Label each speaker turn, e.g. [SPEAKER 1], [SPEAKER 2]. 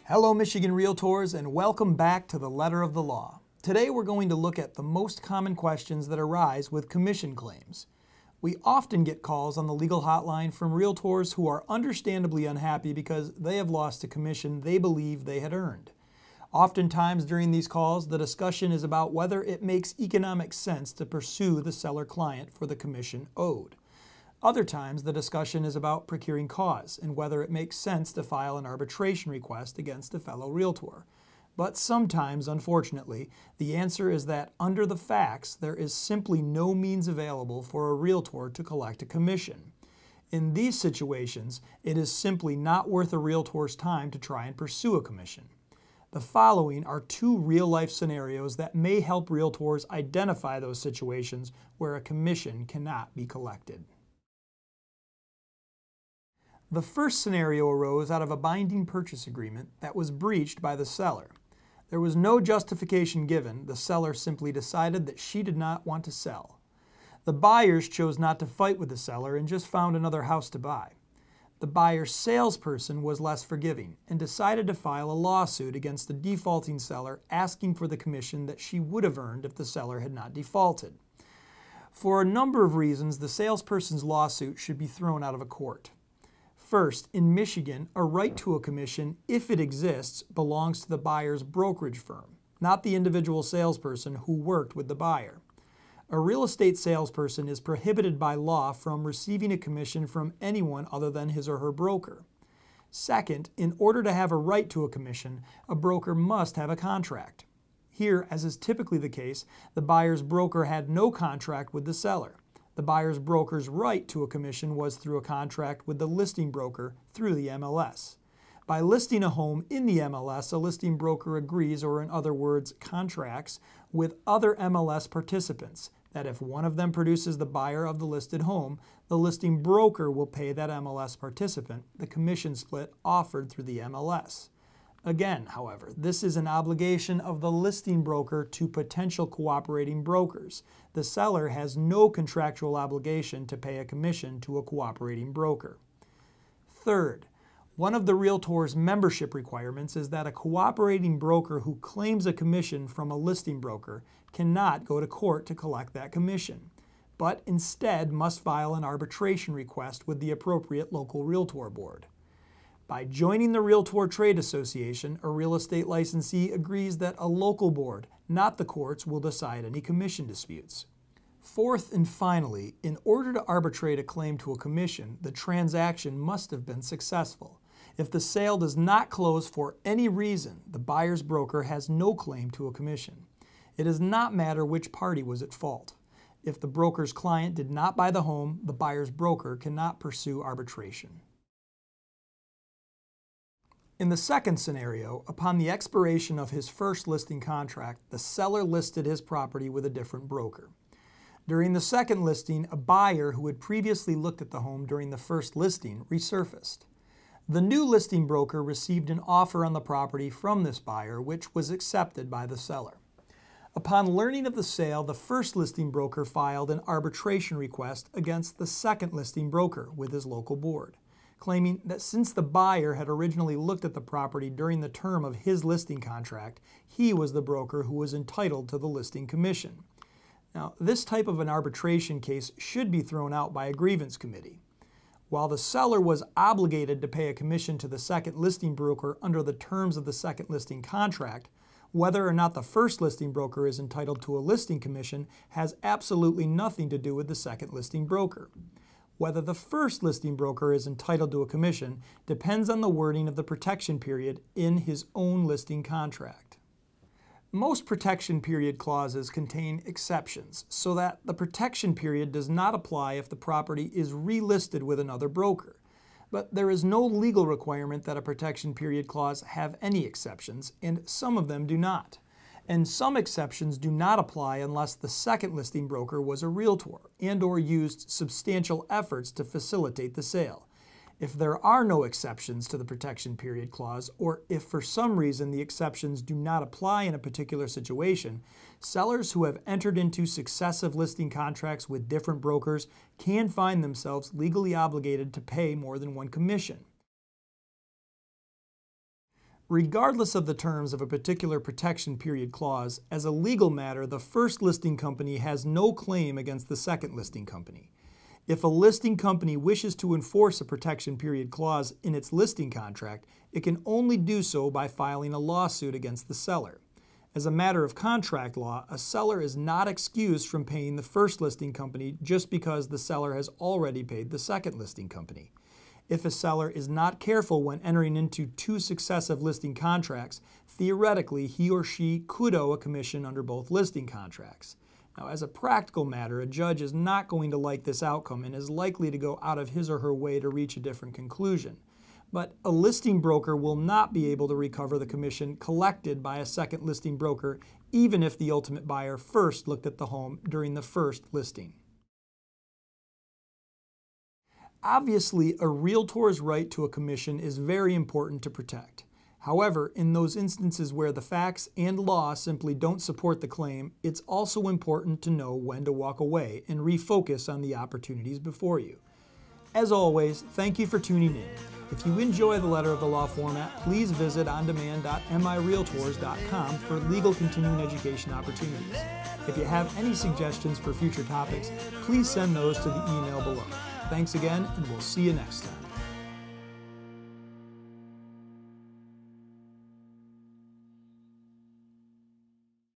[SPEAKER 1] Hello, Michigan Realtors, and welcome back to the Letter of the Law. Today we're going to look at the most common questions that arise with commission claims. We often get calls on the legal hotline from realtors who are understandably unhappy because they have lost a commission they believe they had earned. Oftentimes during these calls, the discussion is about whether it makes economic sense to pursue the seller client for the commission owed. Other times, the discussion is about procuring cause and whether it makes sense to file an arbitration request against a fellow realtor. But sometimes, unfortunately, the answer is that under the facts, there is simply no means available for a realtor to collect a commission. In these situations, it is simply not worth a realtor's time to try and pursue a commission. The following are two real-life scenarios that may help realtors identify those situations where a commission cannot be collected. The first scenario arose out of a binding purchase agreement that was breached by the seller. There was no justification given. The seller simply decided that she did not want to sell. The buyers chose not to fight with the seller and just found another house to buy. The buyer's salesperson was less forgiving and decided to file a lawsuit against the defaulting seller asking for the commission that she would have earned if the seller had not defaulted. For a number of reasons, the salesperson's lawsuit should be thrown out of a court. First, in Michigan, a right to a commission, if it exists, belongs to the buyer's brokerage firm, not the individual salesperson who worked with the buyer. A real estate salesperson is prohibited by law from receiving a commission from anyone other than his or her broker. Second, in order to have a right to a commission, a broker must have a contract. Here, as is typically the case, the buyer's broker had no contract with the seller. The buyer's broker's right to a commission was through a contract with the listing broker through the MLS. By listing a home in the MLS, a listing broker agrees, or in other words, contracts, with other MLS participants that if one of them produces the buyer of the listed home, the listing broker will pay that MLS participant the commission split offered through the MLS. Again, however, this is an obligation of the listing broker to potential cooperating brokers. The seller has no contractual obligation to pay a commission to a cooperating broker. Third, one of the realtor's membership requirements is that a cooperating broker who claims a commission from a listing broker cannot go to court to collect that commission, but instead must file an arbitration request with the appropriate local realtor board. By joining the Realtor Trade Association, a real estate licensee agrees that a local board, not the courts, will decide any commission disputes. Fourth and finally, in order to arbitrate a claim to a commission, the transaction must have been successful. If the sale does not close for any reason, the buyer's broker has no claim to a commission. It does not matter which party was at fault. If the broker's client did not buy the home, the buyer's broker cannot pursue arbitration. In the second scenario, upon the expiration of his first listing contract, the seller listed his property with a different broker. During the second listing, a buyer who had previously looked at the home during the first listing resurfaced. The new listing broker received an offer on the property from this buyer, which was accepted by the seller. Upon learning of the sale, the first listing broker filed an arbitration request against the second listing broker with his local board, claiming that since the buyer had originally looked at the property during the term of his listing contract, he was the broker who was entitled to the listing commission. Now, this type of an arbitration case should be thrown out by a grievance committee. While the seller was obligated to pay a commission to the second listing broker under the terms of the second listing contract, whether or not the first listing broker is entitled to a listing commission has absolutely nothing to do with the second listing broker. Whether the first listing broker is entitled to a commission depends on the wording of the protection period in his own listing contract. Most protection period clauses contain exceptions so that the protection period does not apply if the property is relisted with another broker. But there is no legal requirement that a protection period clause have any exceptions, and some of them do not. And some exceptions do not apply unless the second listing broker was a realtor and/or used substantial efforts to facilitate the sale. If there are no exceptions to the protection period clause, or if for some reason the exceptions do not apply in a particular situation, sellers who have entered into successive listing contracts with different brokers can find themselves legally obligated to pay more than one commission. Regardless of the terms of a particular protection period clause, as a legal matter, the first listing company has no claim against the second listing company. If a listing company wishes to enforce a protection period clause in its listing contract, it can only do so by filing a lawsuit against the seller. As a matter of contract law, a seller is not excused from paying the first listing company just because the seller has already paid the second listing company. If a seller is not careful when entering into two successive listing contracts, theoretically he or she could owe a commission under both listing contracts. Now, as a practical matter, a judge is not going to like this outcome and is likely to go out of his or her way to reach a different conclusion. But a listing broker will not be able to recover the commission collected by a second listing broker, even if the ultimate buyer first looked at the home during the first listing. Obviously, a realtor's right to a commission is very important to protect. However, in those instances where the facts and law simply don't support the claim, it's also important to know when to walk away and refocus on the opportunities before you. As always, thank you for tuning in. If you enjoy the Letter of the Law format, please visit ondemand.mirealtors.com for legal continuing education opportunities. If you have any suggestions for future topics, please send those to the email below. Thanks again, and we'll see you next time.